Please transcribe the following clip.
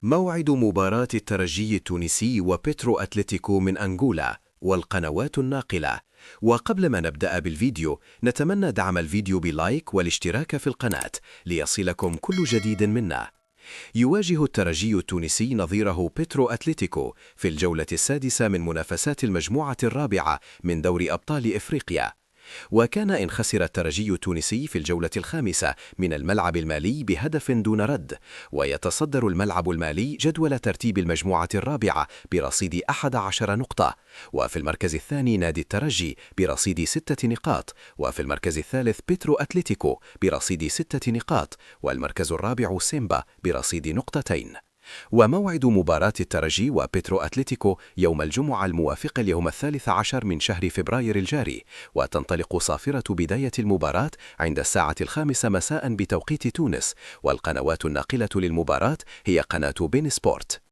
موعد مباراة الترجي التونسي وبيترو أتلتيكو من أنغولا والقنوات الناقلة. وقبل ما نبدأ بالفيديو نتمنى دعم الفيديو بلايك والاشتراك في القناة ليصلكم كل جديد منا. يواجه الترجي التونسي نظيره بيترو أتلتيكو في الجولة السادسة من منافسات المجموعة الرابعة من دوري أبطال إفريقيا. وكان إن خسر الترجي التونسي في الجولة الخامسة من الملعب المالي بهدف دون رد، ويتصدر الملعب المالي جدول ترتيب المجموعة الرابعة برصيد 11 نقطة، وفي المركز الثاني نادي الترجي برصيد 6 نقاط، وفي المركز الثالث بيترو أتلتيكو برصيد 6 نقاط، والمركز الرابع سيمبا برصيد نقطتين. وموعد مباراة الترجي وبيترو أتلتيكو يوم الجمعة الموافق اليوم 13 من شهر فبراير الجاري، وتنطلق صافرة بداية المباراة عند الساعة 5 مساء بتوقيت تونس، والقنوات الناقلة للمباراة هي قناة بين سبورت.